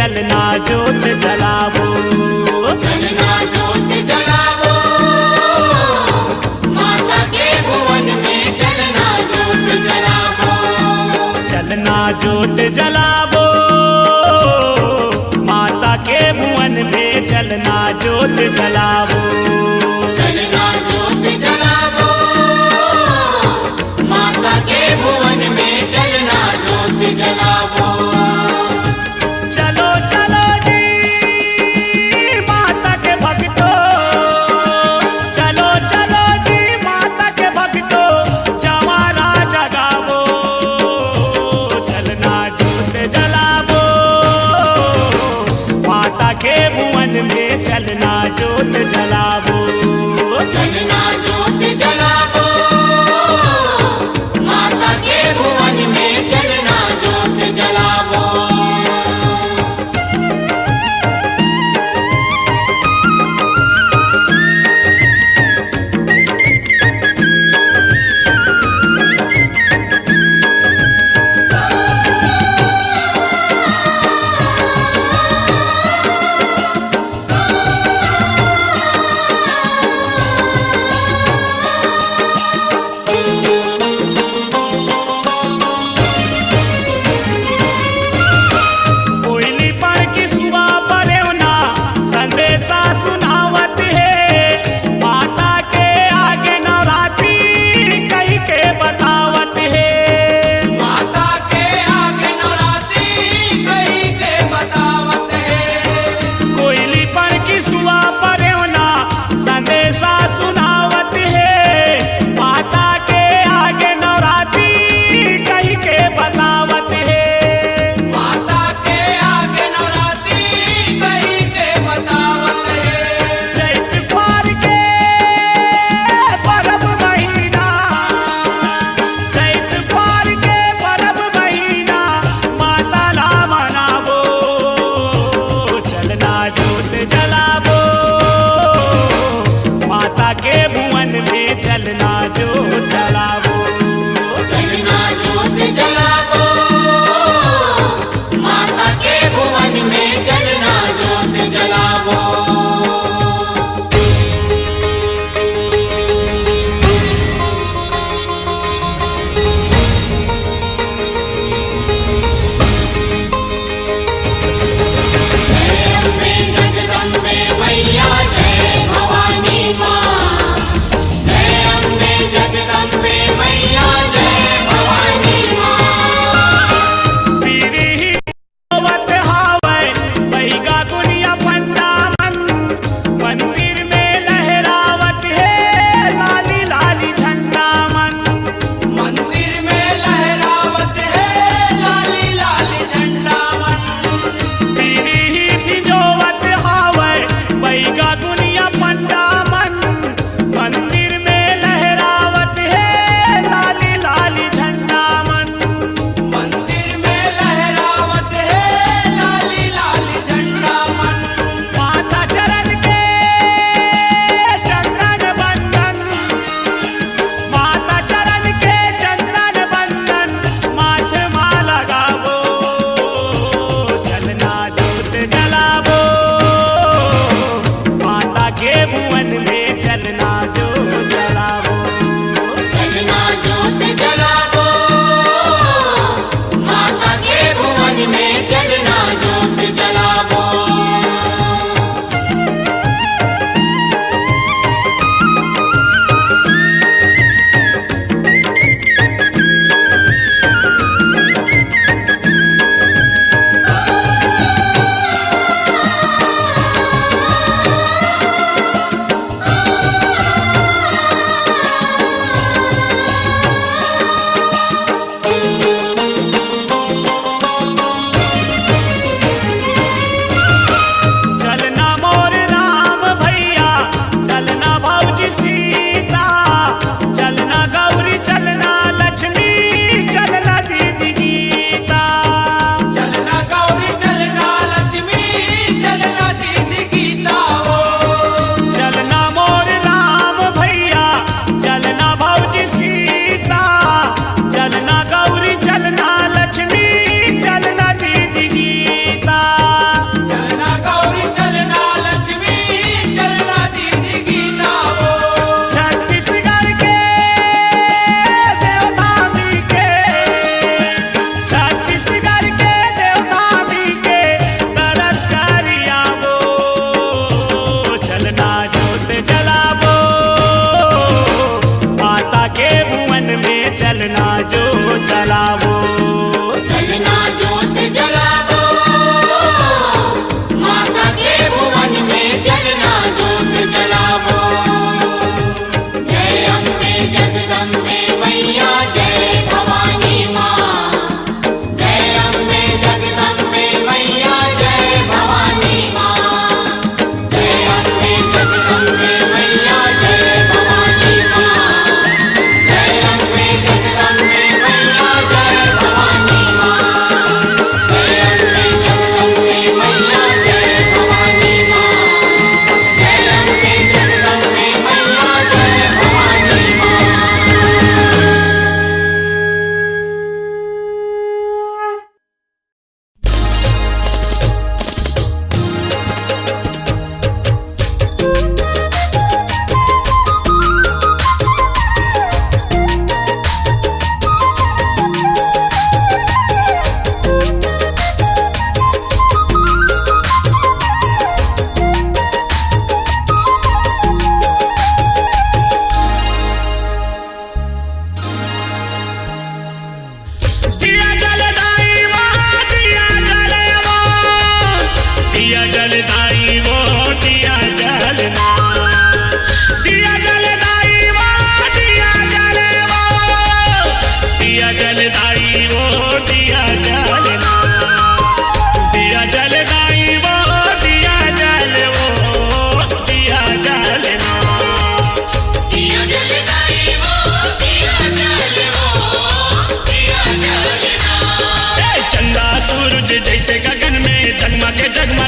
चलना जोत जलावो। चलना जोत जलावो, माता के भुवन में चलना जोत जलावो। चलना जोत जलावो, माता के भुवन में चलना जोत जलावो। चलना जोत जलावो, माता के भुवन में चलना जोत जलावो। चलो चलो जी माता के भक्तों, चलो चलो जी माता के भक्तों, जवारा जगावो। चलना जोत जलावो, माता के भुवन में चलना जोत जलावो।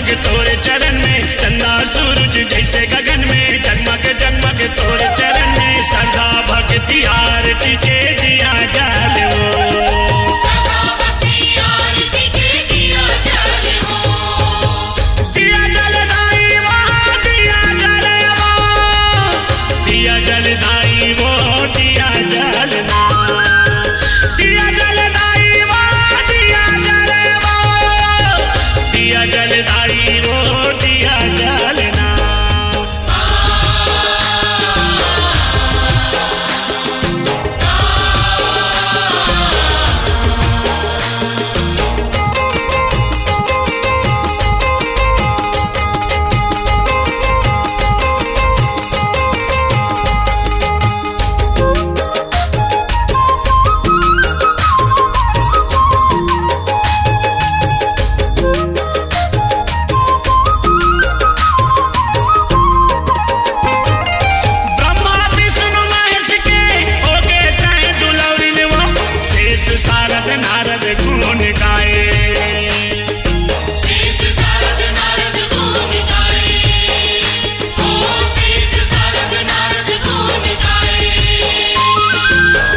जगमग तोरे चरण में, चंदा सूरज जैसे गगन में, जगमग जगमग तोरे चरण में, श्रद्धा भक्ति आरती के दिया जल हो। सदा भक्ति आरती के दिया जल हो। दिया जलदाई वो, दिया जल वो, दिया जलदाई वो, दिया जलना, दिया जलदाई वो, दिया जल वो, दिया जलदाई वो, दिया जलना। सारद नारद गुण गाए, शेष सारद नारद गुण गाए, ओ शेष सारद नारद गुण गाए।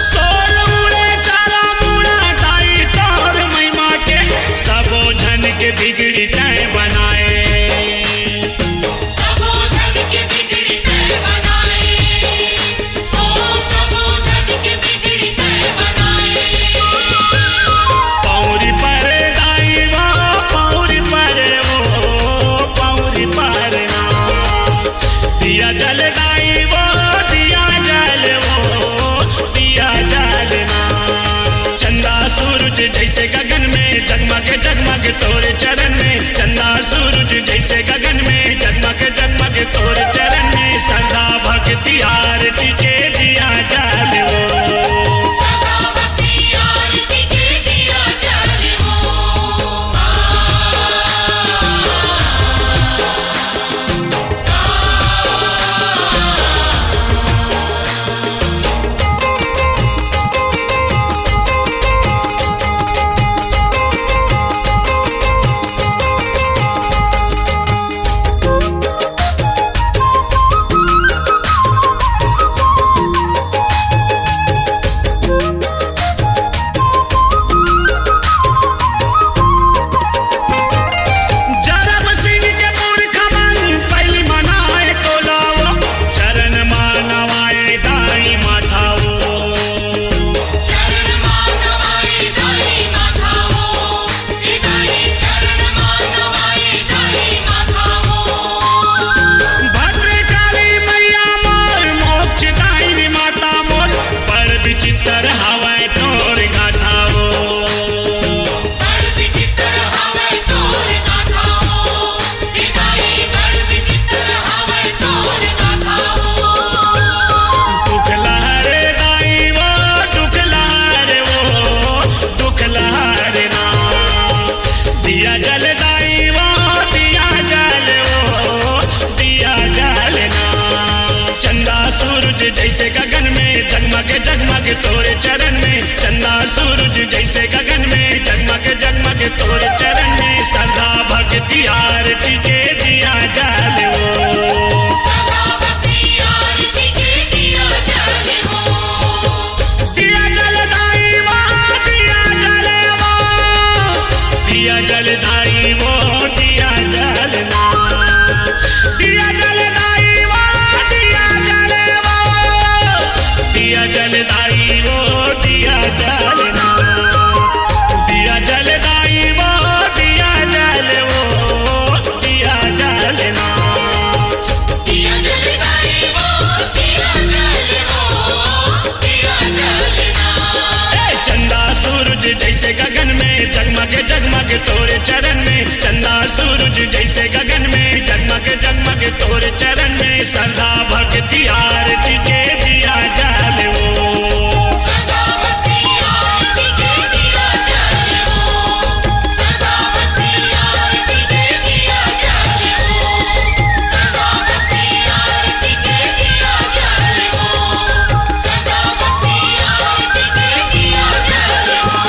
सोल मुड़े चारा मुड़ा ताई तोर महिमा के, सबो जन के बिगड़ी तय बनाए, सबो जन के बिगड़ी तय बनाए, ओ सबो जन के बिगड़ी तय बनाए। पौरी पर दाई वो, पौरी पर वो, पौरी पर ना, दिया जल दाई वो, दिया जल वो, दिया जल ना। चंदा सूरज जैसे गगन में, जगमग जगमग तोरे चरण में, चंदा सूरज जैसे गगन में, जगमग जगमग तोरे चरण में, श्रद्धा भक्ति आरती के दिया जल हो। सदा भक्ति आरती के दिया जल हो। जरब सिंह के पुरखा मन पहली मनाए तो लाओ, चरण मानवाए दाई माथाओ, चरण मानवाए दाई माथाओ, दाई चरण मानवाए दाई माथाओ। भद्रकाली मैया मोर, मोक्ष दायिनी माता मोर, बड़ विचित्र हवाए तोर गाथाओ, बड़ विचित्र हवै तोर गाथाओ, दाई बड़ विचित्र हवै तोर गाथाओ। दुख लहरे दाई वो, दुख लहरे वो, दुख लहरे ना, दिया जल दाई वो, दिया जल वो, दिया जल ना। चंदा सूरज जैसे गगन में, जगमग जगमग तोरे चरण में, चंदा सूरज जैसे गगन में, जगमग जगमग तोरे चरण में, श्रद्धा भक्ति आरती के दिया जल हो। सदा भक्ति आरती के दिया जल हो। दिया जलदाई वो, दिया जल वो, दिया जलदाई वो, दिया जलना, दिया जलदाई वो, दिया जल वो, दिया जलदाई वो, दिया जलना, दिया जलदाई वो, दिया जल वो, दिया जलना। दिया जलदाई वो, दिया जल वो, दिया जलना। चंदा सूरज जैसे गगन में, जगमग जगमग तोरे चरण में, चंदा सूरज जैसे गगन में, जगमग जगमग तोरे चरण में, श्रद्धा भक्ति आरती के दिया जल हो। सदा भक्ति आरती के दिया जल हो। सदा भक्ति आरती के दिया जल हो। सदा भक्ति आरती के दिया जल हो। सदा भक्ति आरती के दिया जल हो।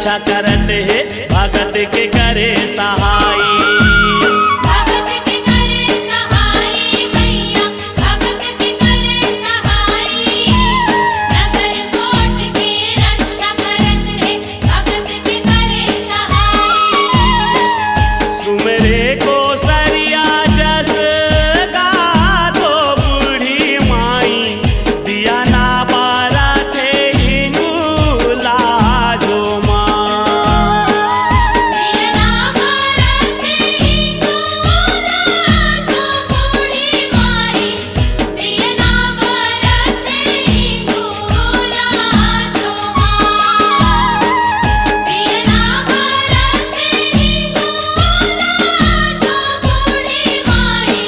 रक्षा करत है भगत के करे सहाई। भगत के करे सहाई मैया, भगत के करे सहाई। नगर कोट की रक्षा करत है भगत के करे सहाई। सुमरे को सरिया जस गातो बूढ़ी माई, दिया ना बारा थे हिंगूला जो माँ। दिया ना बारा थे हिंगूला जो बूढ़ी माई, दिया ना बारा थे हिंगूला जो माँ। दिया ना बारा थे हिंगूला जो बूढ़ी माई,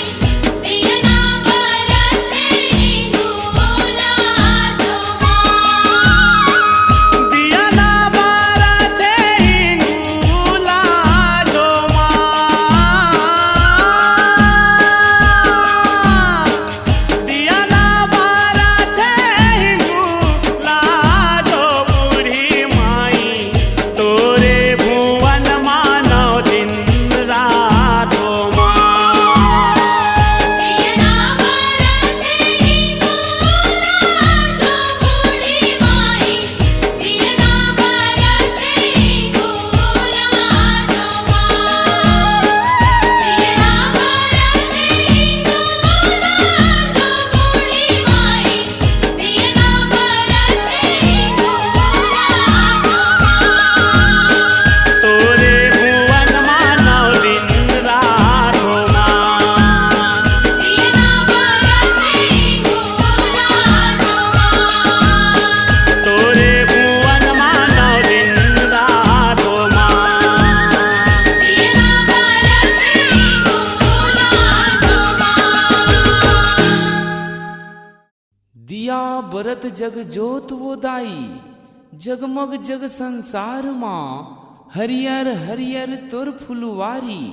दिया ना बारा थे हिंगूला जो माँ। दिया ना बारा थे हिंगूला जो माँ। दिया ना बारा थे हिंगूला जो बूढ़ी माई, तोरे भुवन मानव दिन रात हो माँ। दिया ना बारा थे हिंगूला जो बूढ़ी माई, दिया ना बारा थे हिंगूला जो माँ। दिया ना बारा थे हिंगूला जो बूढ़ी माई, दिया ना बारा थे हिंगूला जो माँ। तोरे भुवन मानव दिन रात हो माँ। दिया ना बारा थे हिंगूला जो माँ। तोरे भुवन मानव दिन रात हो माँ। दिया ना बारा थे हिंगूला जो माँ। दिया बरत जग जोत वो दाई, जगमग जग संसार माँ। हरियर हरियर तुर फुलवारी,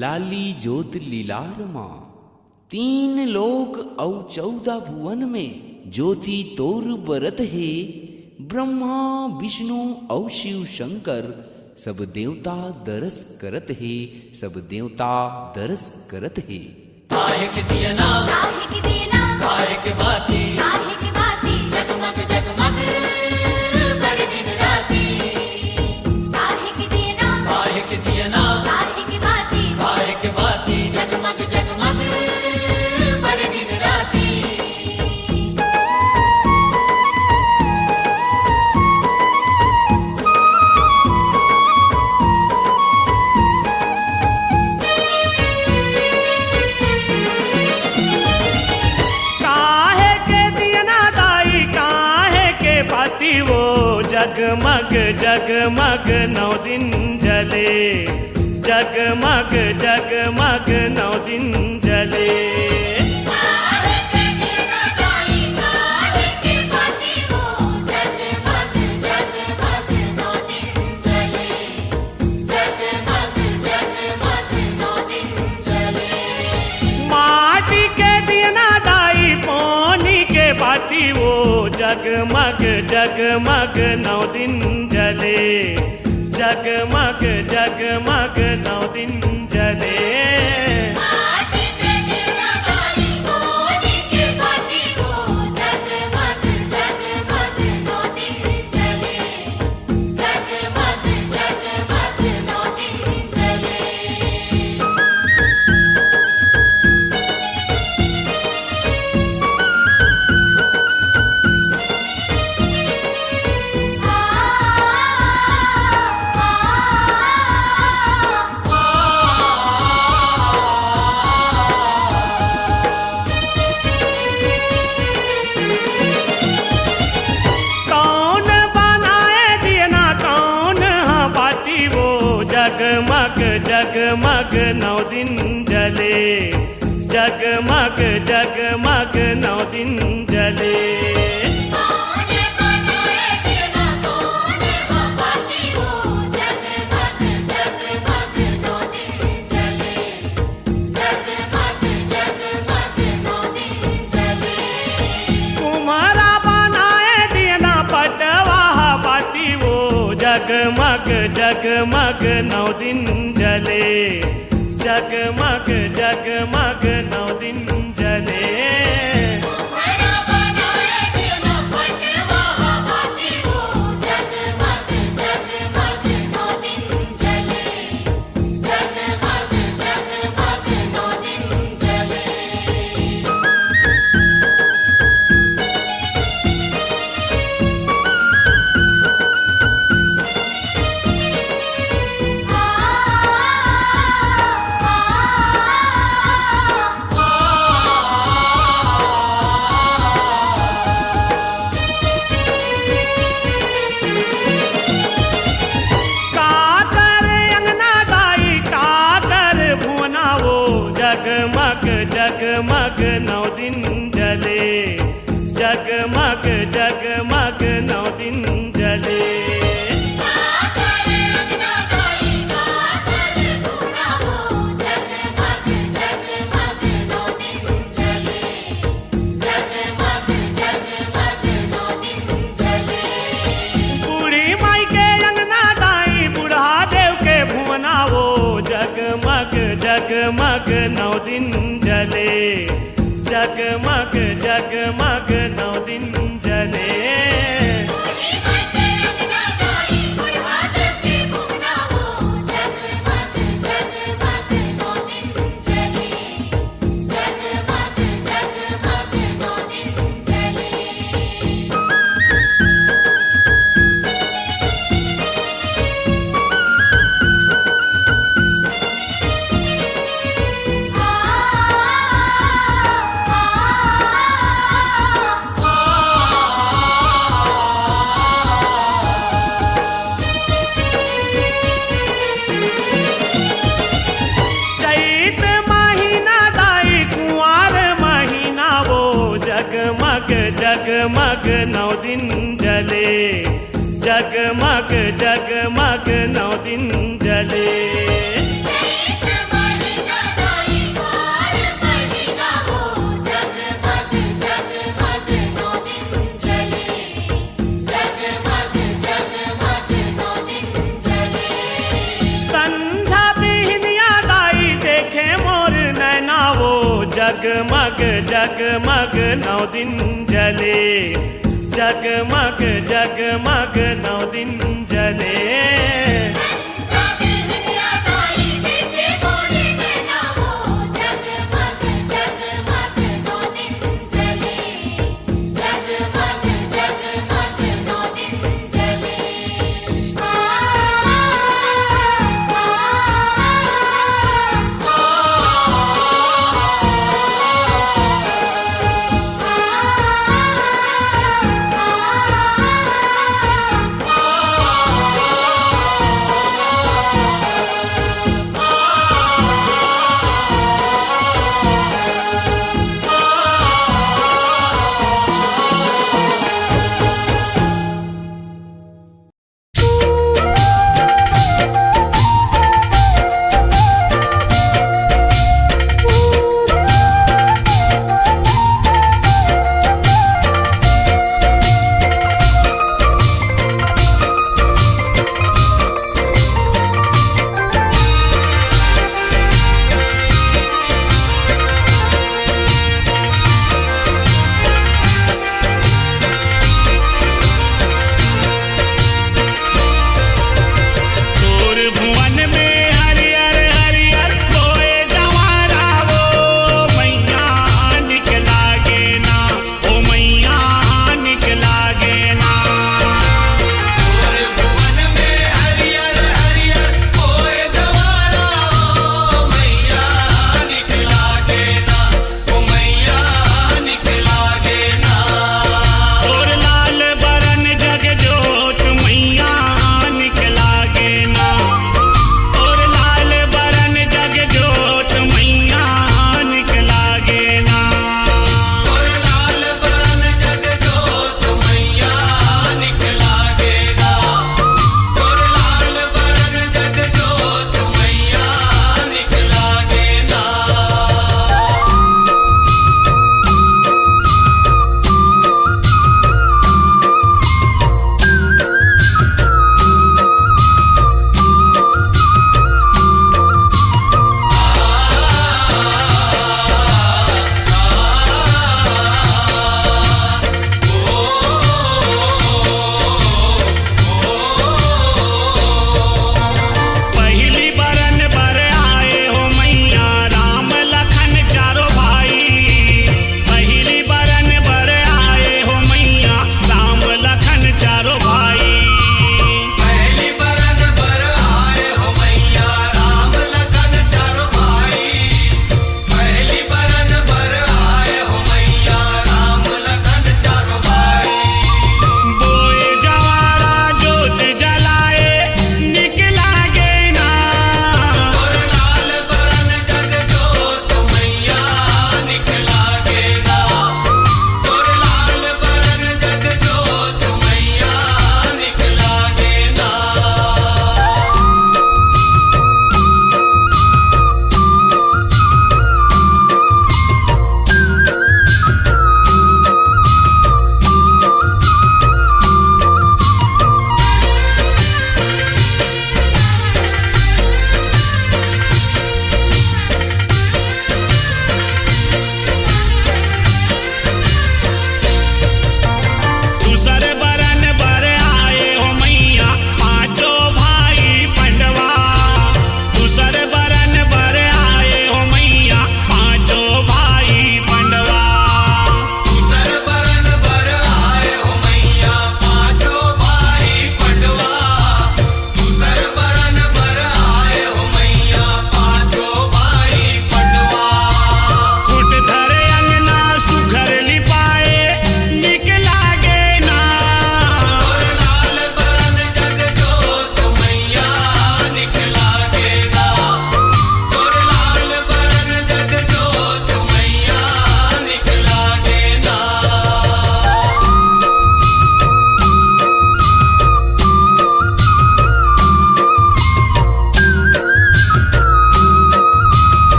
लाली जोत लीलार माँ। 3 लोक औ 14 भुवन में ज्योति तोर बरत है। ब्रह्मा विष्णु औ शिव शंकर सब देवता दरस करत है, सब देवता दरस करत है। काहे के दिया ना, काहे के बाती जगमग जगमग बर दिन राती। काहे के दिया ना, काहे के बाती जगमग जगमग बर दिन राती। काहे के दिया ना दाई, काहे के बाती वो जगमग जगमग 9 दिन जले। जगमग जगमग 9 दिन जले। काहे के दिया ना दाई, काहे के बाती वो जगमग जगमग 9 दिन जले। जगमग जगमग 9 दिन जले। माटी के दिया ना दाई, पानी के बाती वो जगमग जगमग 9 दिन जले। जगमग जगमग 9 दिन जले। माटी के दिया दाई, पानी के बाती वो जगमग जगमग 9 दिन जले। जगमग जगमग 9 दिन जले। कौन बनाए दिया ना, कौन हाँ बाती वो जगमग जगमग 9 दिन जले। जगमग जगमग 9 दिन जले। कौन बनाए दिया ना, कौन हाँ बाती वो जगमग जगमग 9 दिन जले। जगमग जगमग 9 दिन जले। कुम्हारा बनाए दिया ना, पटवा बाती वो जग जगमग जगमग 9 दिन जले, जगमग जगमग 9 दिन जले। बड़ा बनाए दिया पटवा हाथी वो, जगमग जगमग 9 दिन जले, जगमग जगमग 9 दिन जले। काकर अंगना दाई काकर भुवना वो, जगमग जगमग 9 दिन जले, जगमग जगमग 9 दिन जले। काकर अंगना दाई काकर भुवना वो, जगमग जगमग 9 दिन जले, जगमग जगमग 9 दिन जले। बूढ़ी माई के अंगना दाई बूढ़ा देव के भुवना वो, जगमग जगमग 9 दिन जले, जगमग जगमग 9 दिन जले। बूढ़ी माई के अंगना दाई बूढ़ा देव के भुवना वो, जगमग जगमग 9 दिन जले, जगमग जगमग 9 दिन जले। चैत महीना दाई कुंवार महीना वो, जगमग जगमग 9 दिन जले, जगमग जगमग 9 दिन जले। चैत महीना दाई कुंवार महीना वो, जगमग जगमग 9 दिन जले, जगमग जगमग 9 दिन जले। संध्या बिहनिया दाई देखे मोर नैना वो, जगमग जगमग 9 दिन जले, जगमग जगमग 9 दिन जले। बिहनिया दाई देखे मोर नैना वो, जगमग जगमग 9 दिन जले, जगमग जगमग 9 दिन जले।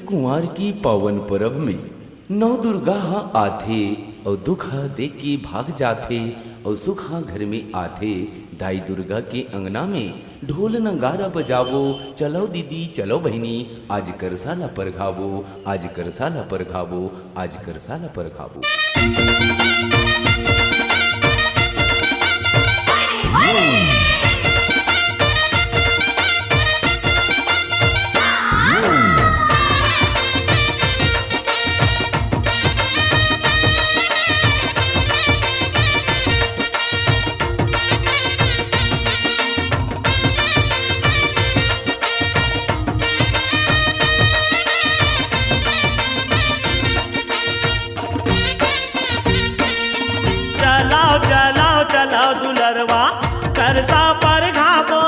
कुंवार की पावन परब में नौ दुर्गा आथे और दुखा देख के भाग जाथे और सुखा घर में आथे। दाई दुर्गा के अंगना में ढोल नगारा बजावो, चलो दीदी चलो बहनी, आज करसाला पर घावो, आज करसाला पर घावो, आज करसाला पर घावो। चलाओ दुलरवा करसा पर घावो,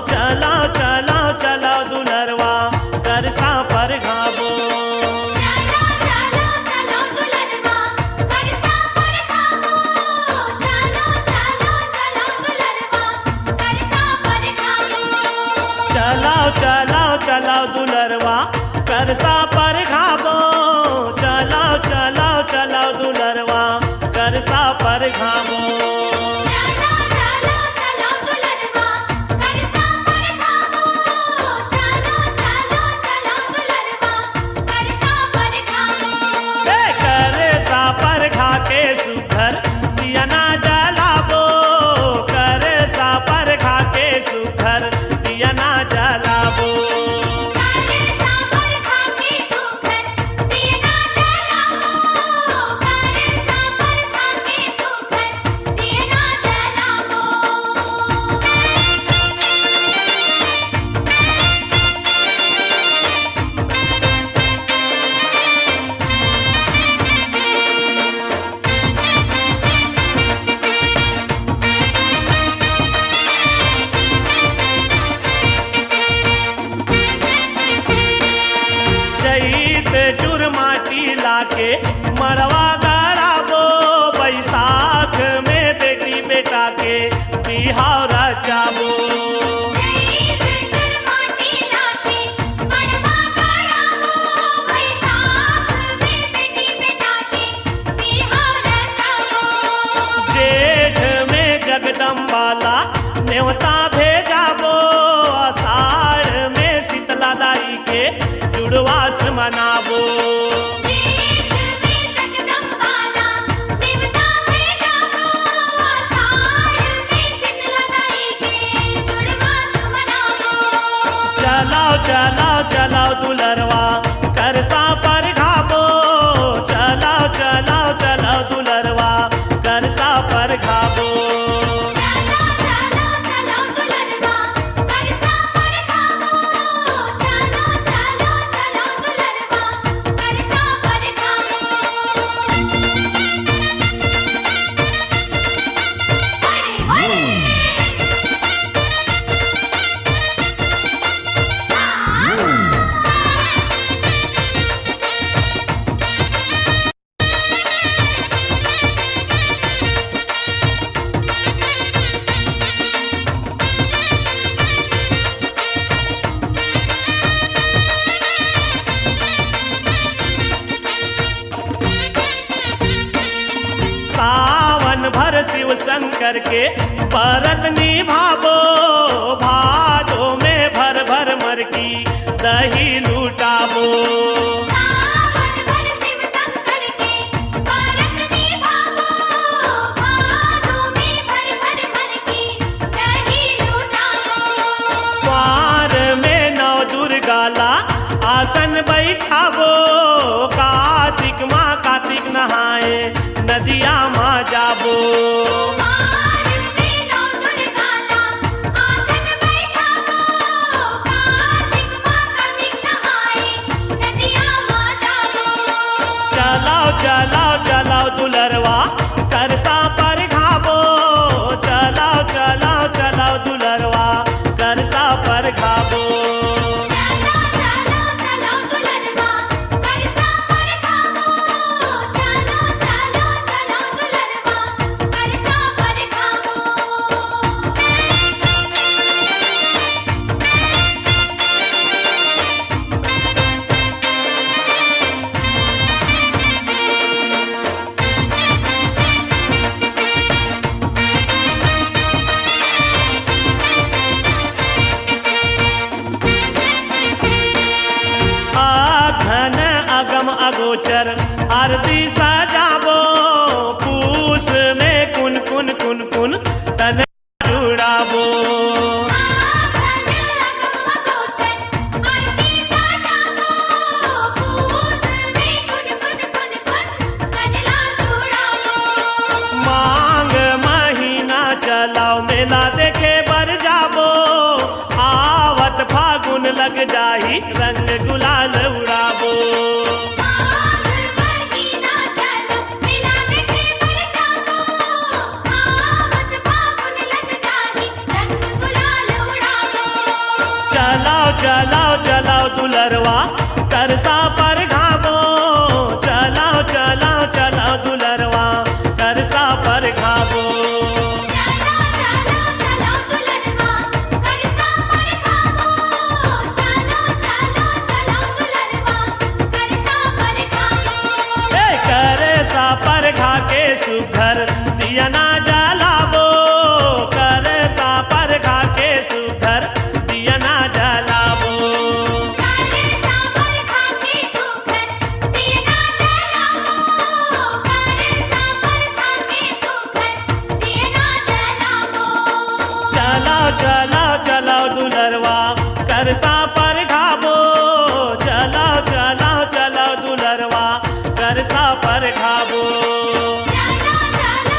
चलाओ चलाओ चलाओ दुलरवा करसा पर घावो। चलो चलो चलो दुलरवा करसा पर घावो, चलो चलो चलो दुलरवा करसा पर घावो। चलाओ चलाओ चलाओ दुलरवा करसा पर घावो, चलाओ चलाओ चलाओ दुलरवा करसा पर घावो। के सुघर दिया ना जलाबो, करे सा पर खा के सुघर दिया ना जलाबो। करे सा पर खा के सुघर दिया ना जलाबो, करे सा पर खा के सुघर दिया ना जलाबो। चुरमाटी लाके मरवा गड़ाबो, बैसाख में बेटी बेटा के बिहाव रचाबो। चुरमाटी लाके मरवा गड़ाबो, बैसाख में बेटी बेटा के बिहाव रचाबो। जेठ में जगदम्बाला न्योता भेजाबो, आषाढ़ में शीतला दाई के जुड़वास मनाबो। जेठ में जगदम्बाला देवता भेजाबो, आषाढ़ में शीतला दाई के जुड़वास मनाबो। चलाओ चलाओ चलाओ दुलरवा करसा पर घावो, चलाओ चलाओ चलाओ दुलरवा करसा पर घावो। चलो चलो चलो दुलरवा करसा पर घावो, चलो चलो चलो दुलरवा करसा पर घावो। हरे हरे सावन भर शिव शंकर के परत निभाबो, भादो में भर भर मरकी दही लुटाबो। सावन भर शिव शंकर के परत निभाबो, भादो में भर भर मरकी दही लुटाबो। द्वार में नौ दुर्गाला आसन बैठाबो, कार्तिक माँ कार्तिक नहाए नदिया माँ जाबो। द्वार में नौ दुर्गाला आसन बैठाबो, कार्तिक माँ कार्तिक नहाए नदिया माँ जाबो। चलाओ चलाओ चलाओ दुलरवा करसा पर घावो, चलाओ चलाओ चलाओ दुलरवा करसा पर घावो। चलो चलो चलो दुलरवा करसा पर घावो, चलो चलो चलो दुलरवा करसा पर घावो। अगम अगोचर आरती सजाबो, पूस में कुन कुन कुन कुन तन जुड़ाबो। मांग महीना चलाओ मेला देखे बर जाबो, आवत फागुन लग जाही रंग गुलाल उड़ाबो। चलाओ चलाओ चलाओ दुलरवा तरसा पर घाबो, चलाओ चलाओ चलाओ दुलरवा तरसा पर घाबो। करे सा पर घा के सुघर दिया ना जलाबो, करे सा पर घा के सुघर दिया ना जलाबो। चलाओ चलाओ चलाओ दुलरवा करसा पर घाबो, चलाओ चलाओ चलाओ दुलरवा करसा पर घाबो। चला चला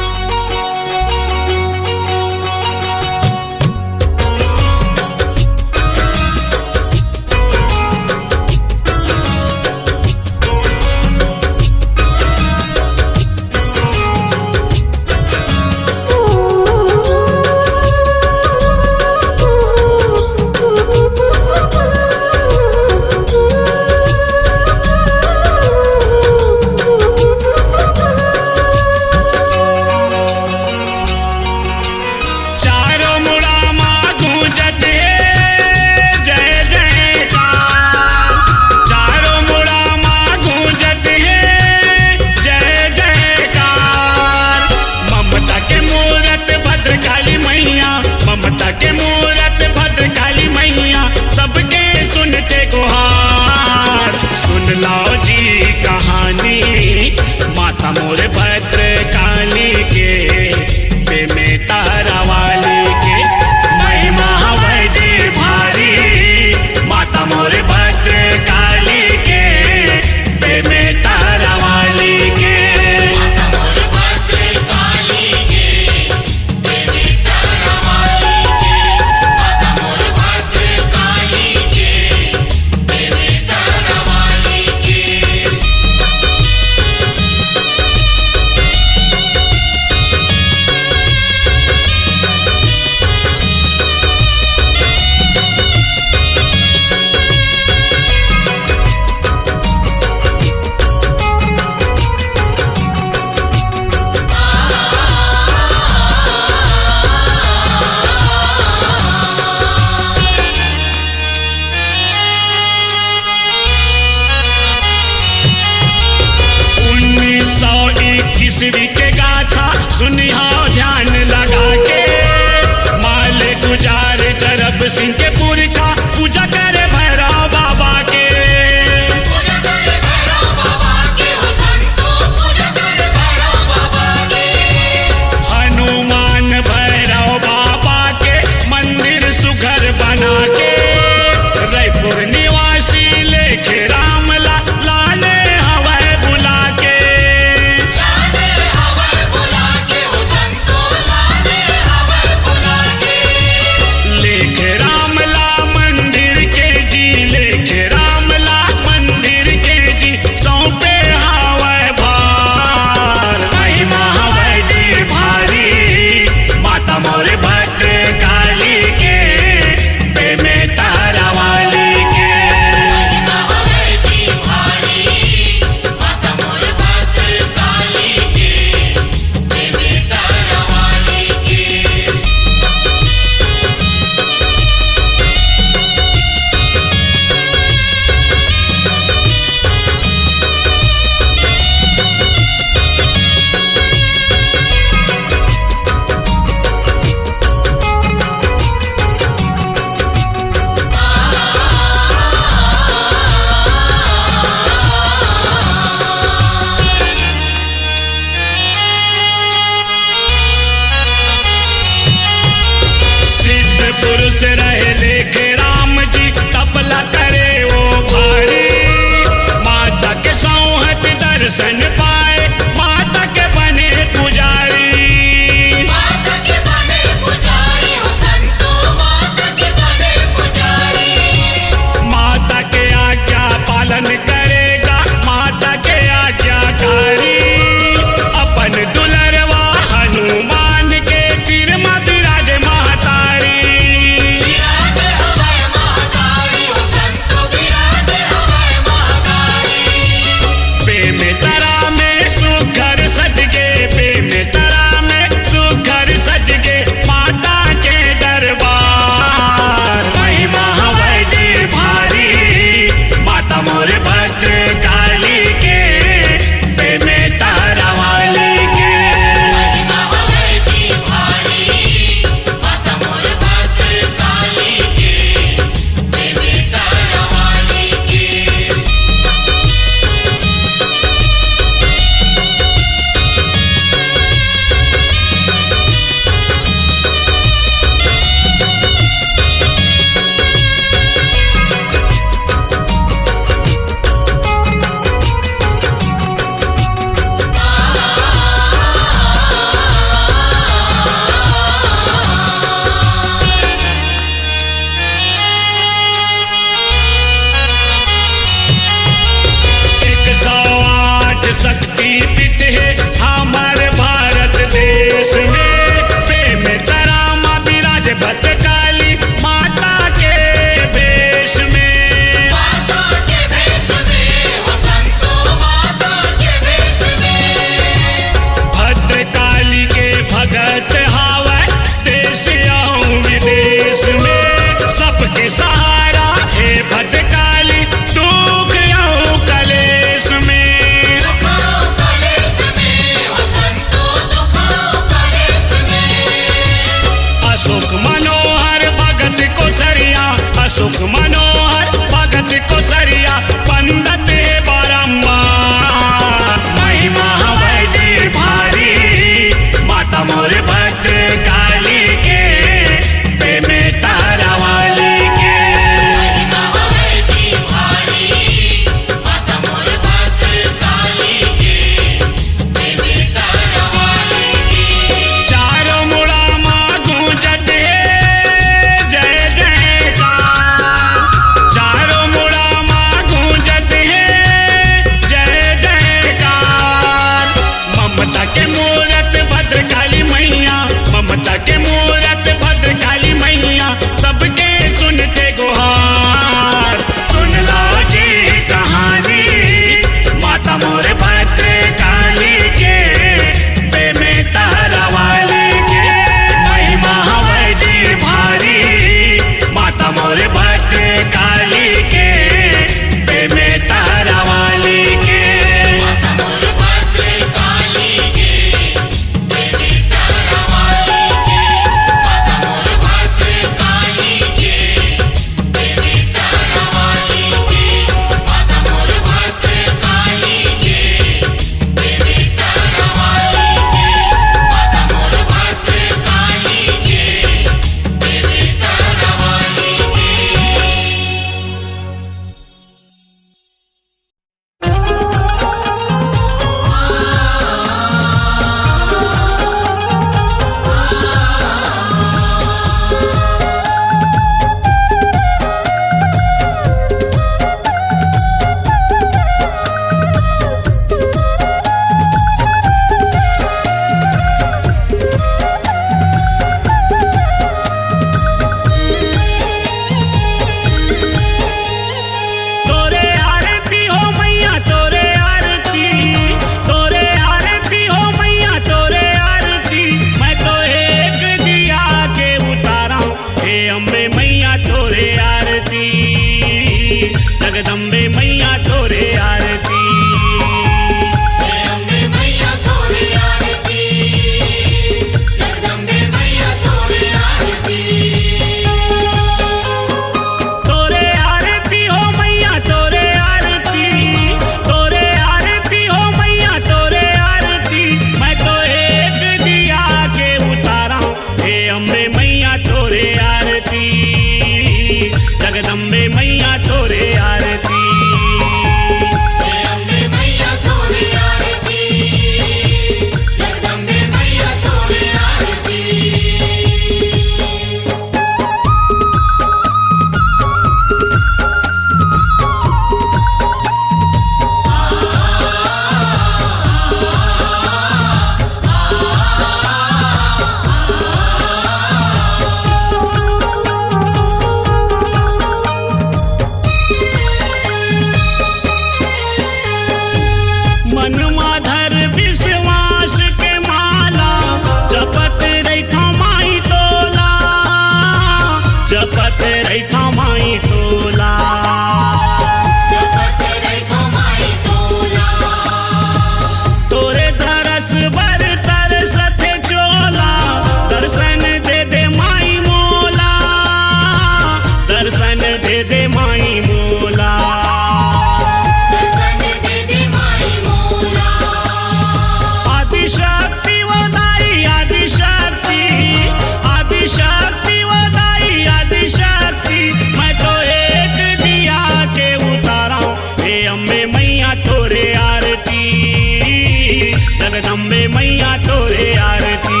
अम्बे मैया तोरे आरती।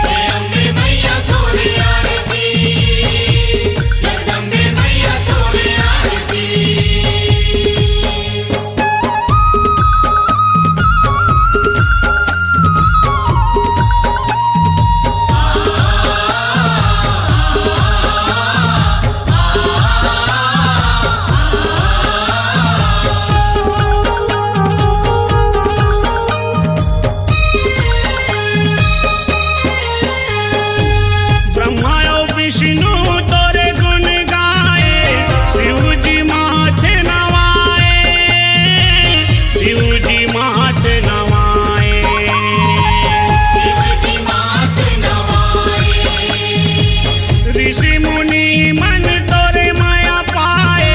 हे अम्बे मैया तोरे आरती, जगदम्बे मैया तोरे आरती। ब्रह्मा और विष्णु तोरे गुण गाए, शिव जी माथे नवाए, शिव जी माथे नवाए। शिव जी माथ नवाए, ऋषि मुनि मन तोरे माया पाए,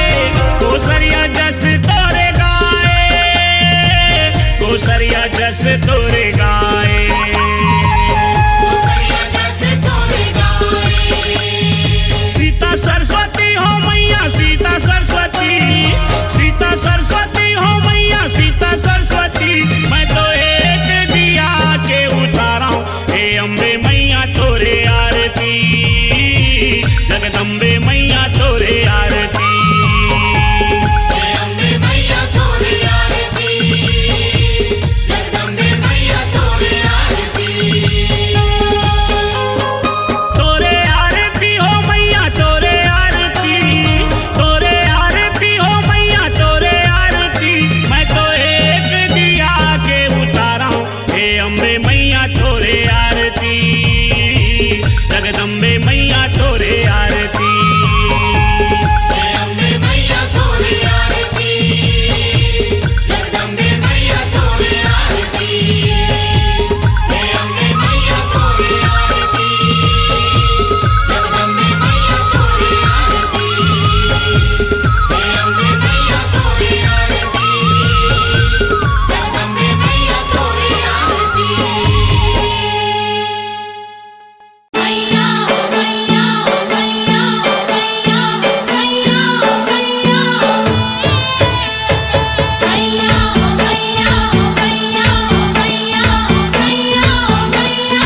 कोसरिया जस तोरे गाए, कोसरिया जस तोरे गाए। कोसरिया जस तोरे गाए। सीता सरस्वती हो मैया सीता सरस्वती, सीता सरस्वती हो मैया सीता सरस्वती। मैं तो एक दिया के उतारा हूँ, हे अम्बे मैया तोरे आरती, जगदम्बे मैया तोरे आरती। हे अम्बे मैया तोरे आरती, जगदम्बे मैया तोरे आरती। तोरे आरती हो मैया तोरे आरती, तोरे आरती हो मैया तोरे आरती। मैं तो एक दिया के उतारा हूँ, हे अम्बे मैया तोरे आरती, जगदम्बे मैया तोरे आरती। हे अम्बे मैया तोरे आरती, जगदम्बे मैया तोरे आरती। हे अम्बे मैया तोरे आरती, जगदम्बे मैया तोरे आरती। हे अम्बे मैया तोरे आरती, जगदम्बे मैया तोरे आरती। मैया ओ मैया ओ मैया ओ मैया ओ मैया ओ मैया। मैया ओ मैया ओ मैया ओ मैया ओ मैया ओ मैया।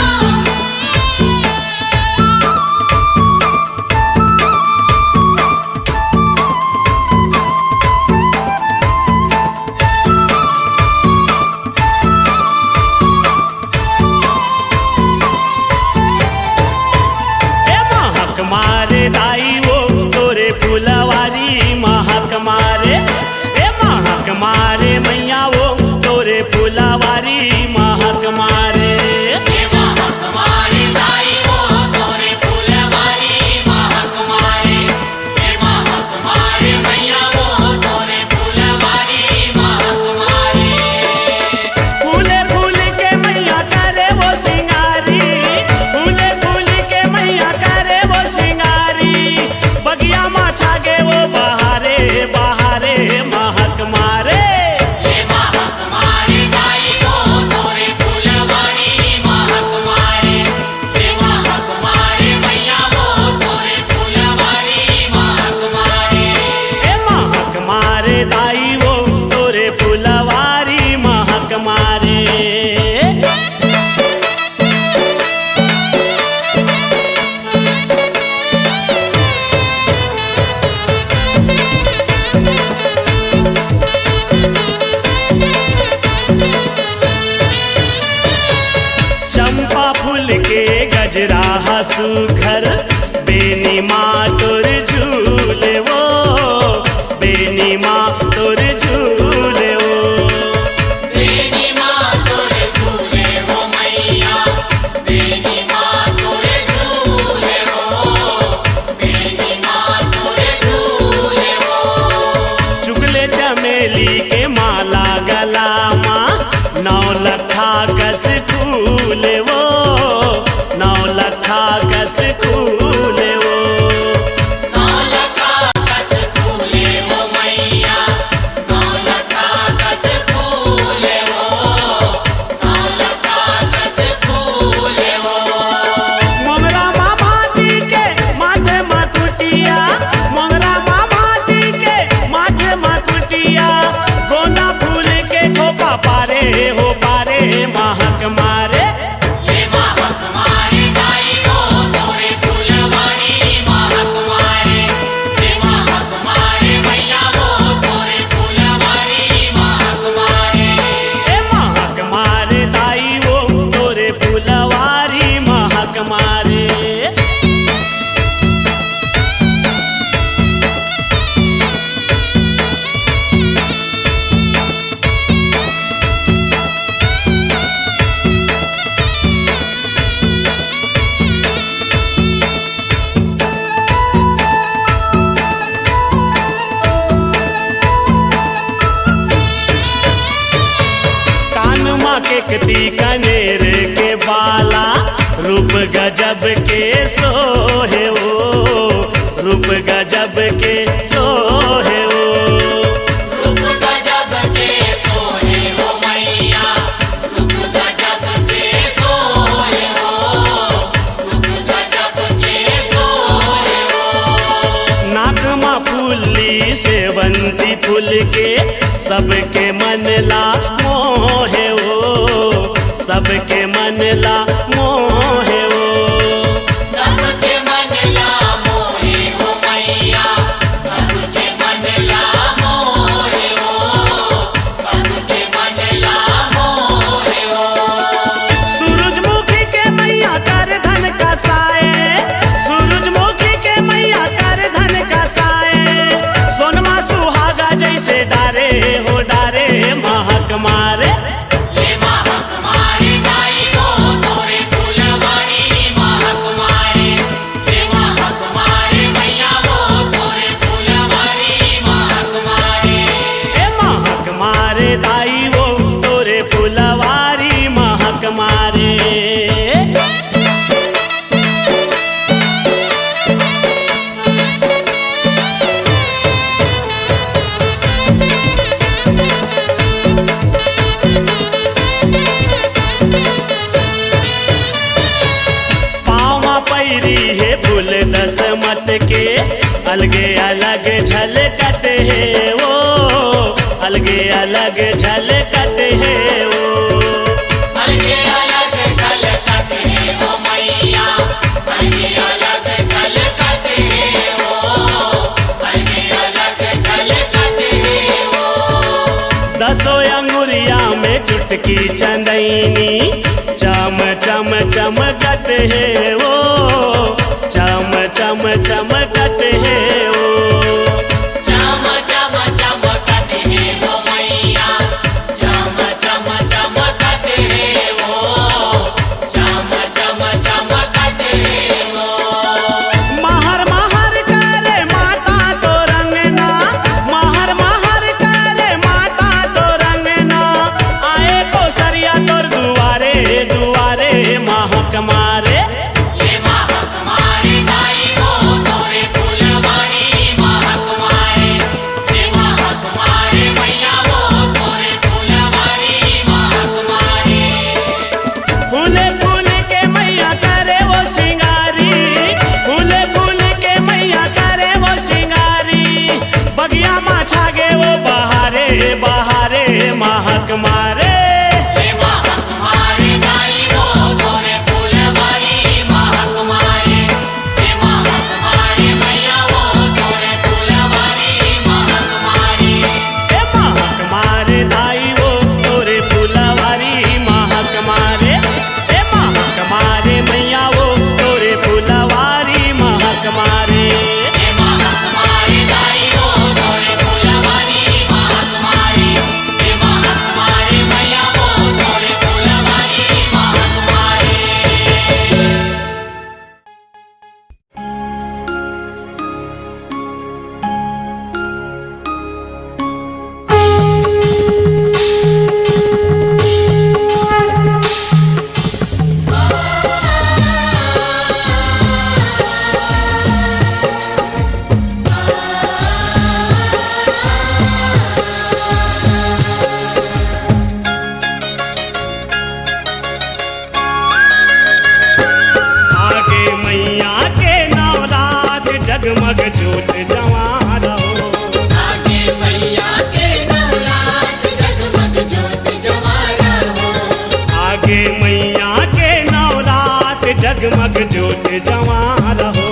ए महक मारे दाई वो तोरे फुलवारी महक मारे, ए महक मारे मैया वो तोरे फुलवारी महक मारे। हे महक मारे दाई वो तोरे फुलवारी महक मारे। हे महक मारे मैया वो तोरे फुलवारी महक मारे। फूले फूल के मैया करे वो सिंगारी, फूले फूल के मैया करे वो सिंगारी। बगिया माछा गे वो बहारे बहारे महक मारे। हे महक मारे दाई वो तोरे फुलवारी महक मारे। हे महक मारे मैया वो तोरे फुलवारी महक मारे। ए महक मारे दाई वो तोरे फुलवारी महक मारे। चंपा फूल के गजरा सुखर, बेनी माँ तोर झूले वो, बेनी माँ तोर झूले वो। बेनी माँ तोरे झूले हो मैया, बेनी माँ तोरे झूले हो। बेनी माँ तोरे झूले हो। चुगले चमेली के माला गला माँ, 9 लखा कस फूले वो, 9 लखा कस के कती कनेर के बाला रूप गजब के सोहे वो रूप गजब के सोहे वो रूप गजब के सोहे हो मैया रूप गजब के सोहे हो रूप गजब के सोहे हो नाक मा फूली सेवंती फूल के सबके मन ला मोहे वो सबके मन ला मोहे वो सबके मन ला मोहे हो मैया सबके मन ला मोहे हो सबके मन ला मोहे हो सूरजमुखी के मैया कर धन का साए सूरजमुखी के मैया कर धन का साए सोनमा सुहागा जैसे डारे हो डारे महक मारे ये महक मारे दाई हो तोरे फुलवारी महक मारे ये महक मारे मैया वो तोरे फुलवारी महक मारे ए महक मारे दाई वो तोरे फुलवारी महक मारे पैरी है फूल दस मत के अलगे अलग झलकत है वो अलगे अलग झलकत है वो अलगे अलग झलकत है हो मैया अलगे अलग झलकत है हो अलगे अलग झलकत है हो दसों अंगुरिया में चुटकी चंदैनी चम चम चमकत है वो चम चम चमकत है वो चम चम चमकत है हो मैया चम चम चमकत है हो चम चम चमकत है हो महर महर करे माता तो रंगना महर महर करे माता तो रंगना आए को सरिया तोर दुआरे दुआरे महक मारे ये महक मारे दाई हो तोरे फुलवारी महक मारे ये महक मारे मैया वो तोरे फुलवारी महक मारे फूले फूल के मैया करे वो सिंगारी फूले फूल के मैया करे वो सिंगारी बगिया मा छागे वो बहारे बहारे महक मारे ये महक मारे दाई हो तोरे फुलवारी महक मारे ये महक मारे मैया वो तोरे फुलवारी महक मारे ए महक मारे दाई वो तोरे फुलवारी महक मारे ए महक मारे मैया वो तोरे फुलवारी महक मारे ये महक मारे दाई हो तोरे फुलवारी महक मारे ये महक मारे मैया वो तोरे फुलवारी महक मारे आगे मैया के नवरात जगमग जोत जवा रहो आगे मैया के नवरात जगमग ज्योत जवारा हो आगे मैया के नवरात जगमग जोत जवा रहो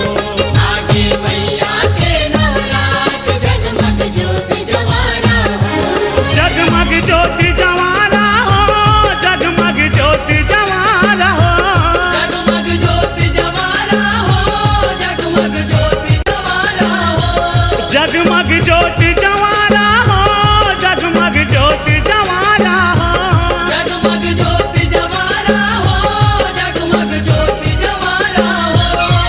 आगे मैया के नवरात जगमग ज्योत जवारा हो जगमग जोत जवारा हो जगमग जोत जवारा हो जगमग ज्योत जवारा हो जगमग ज्योत जवारा हो जगमग जोत जवारा हो जगमग जोत जवारा हो जगमग ज्योत जवारा हो जगमग ज्योत जवारा हो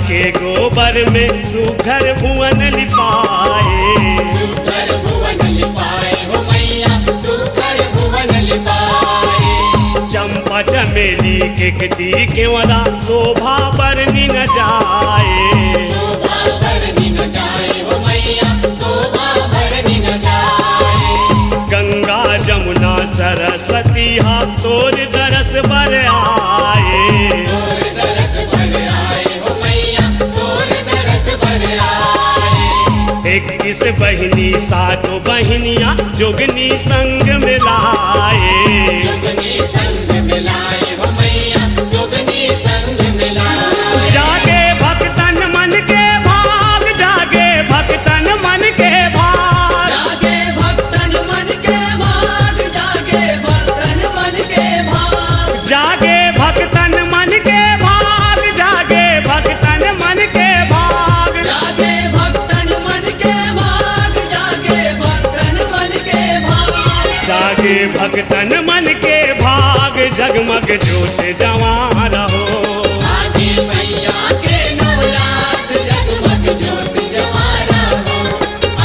के गोबर में सुघर भुवन लिपाए। सुकर भुवन लिपाए हो मैया, सुकर भुवन लिपाए। चंपा चमेली के खेती केवड़ा शोभा बरनी न जाए। शोभा भरनी न जाए हो मैया, शोभा भरनी न जाए। गंगा जमुना सरस्वती हा तोर दरस बर आए। तोर दरस भर आए हो मैया, तोर दरस भर आए। 21 बहिनी 7 बहिनिया जोगनी संग मिलाए। जोगनी संग मिलाए हो मैया, जोगनी संग मिलाए। जागे भक्तन मन के भाग, जागे भक्तन मन के भाग। जागे भक्तन मन के भाग, जागे भक्तन मन के भाग। जागे भक्तन मन के भाग, जागे भक्तन मन के भाग। जागे भक्तन मन के भाग, जागे भक्तन मन के भाग। जागे भक्तन मन के भाग, जगमग ज्योत जवां रहो। आगे मैया के नवरात्र जगमग ज्योत जवारा हो।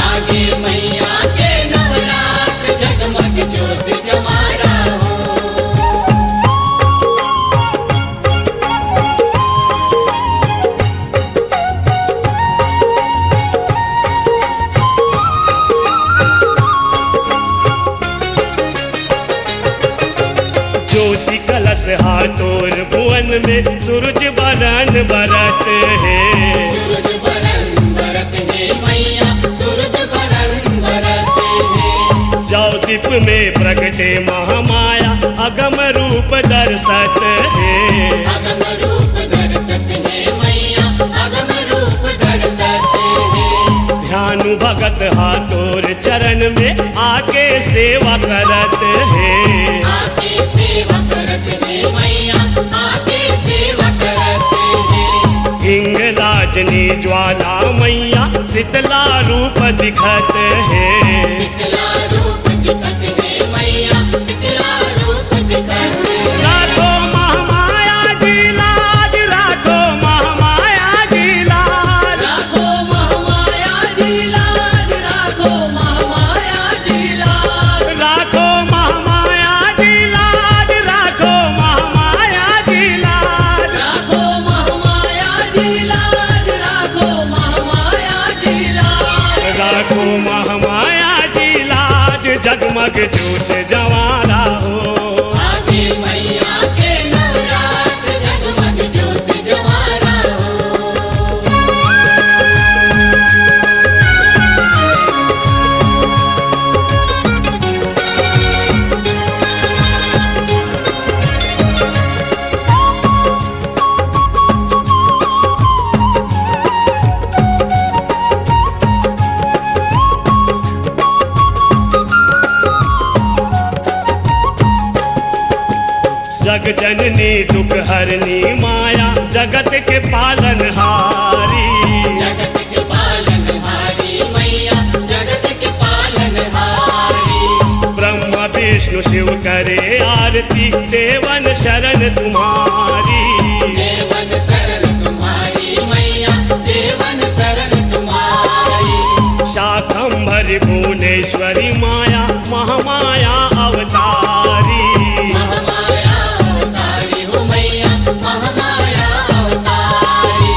आगे मैया के नवरात्र जगमग ज्योत जवारा हो। ज्योति कलश हाथोर भुवन में सूरज बरन बरत है। सूरज बरन बरत है मैया, सूरज बरन बरत है। जाओ दीप में प्रगटे महामाया अगम रूप दर्शत है। अगम रूप दर्शत है मैया, अगम रूप दर्शत है। ध्यानु भगत हाथोर चरण में आके सेवा करत है। आके सेवा करत है मैया, आके सेवा करत है। हिंगलाजनी ज्वाला मैया शीतला रूप दिखत है। शीतला रूप दिखत है मैया, शीतला रूप दिखत है। राखो महामाया जी लाज, राखो महामाया जी लाज। राखो महामाया जी लाज, राखो महामाया जी लाज। राखो महामाया जी लाज, राखो महामाया जी लाज। राखो महामाया जी लाज, राखो महामाया जी लाज। राखो महामाया जी लाज, जगमग ज्योत जवारा हो। आगे मैया के नवरात्र जगमग ज्योत जवारा हो। जग जननी दुख हरनी माया जगत के पालनहारी। जगत के पालनहारी मैया, जगत के पालनहारी। ब्रह्मा विष्णु शिव करे आरती, देवन शरण तुम्हारी। देवन शरण तुम्हारी मैया, देवन शरण तुम्हारी। शाकंभरी भुवनेश्वरी माया महामाया अवतारी। महामाया अवतारी हो मैया, महामाया अवतारी।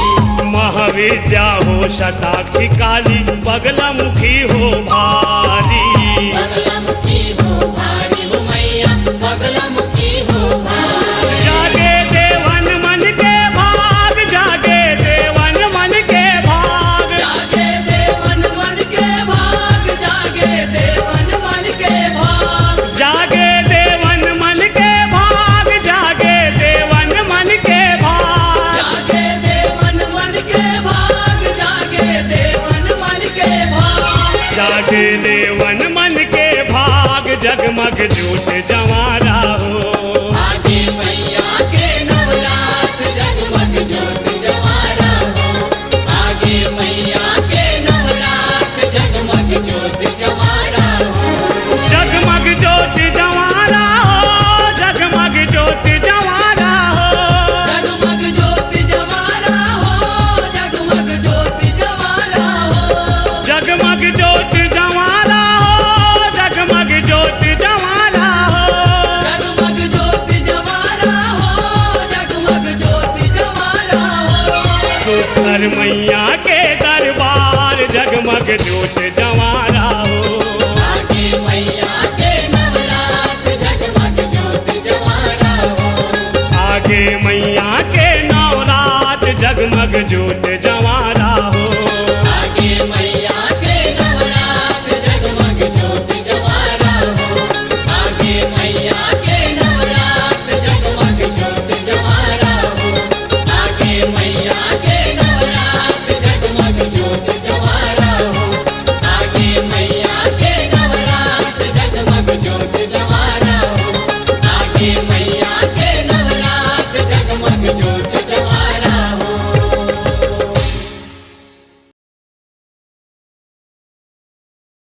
महाविद्या हो शताक्षी काली, बगलामुखी हो भारी। बगलामुखी हो भारी हो मैया, बगलामुखी हो भारी। जागे देवन मन के भाग, जागे देवन मन के भाग। जागे देवन मन के भाग, जागे देवन मन के भाग। जागे देवन मन के भाग, जागे देवन मन के भाग। जागे देवन मन के भाग, जागे देवन मन के भाग। जागे देवन मन के भाग, जगमग ज्योत जवारा हो। आगे मैया के नवरात्र जगमग ज्योत जवारा हो। आगे मैया के नवरात्र जगमग ज्योत जवारा हो। जगमग ज्योत जवारा हो, जगमग ज्योत जवारा हो। जगमग ज्योत जवारा हो, मैया के दरबार जगमग जोत जवारा हो।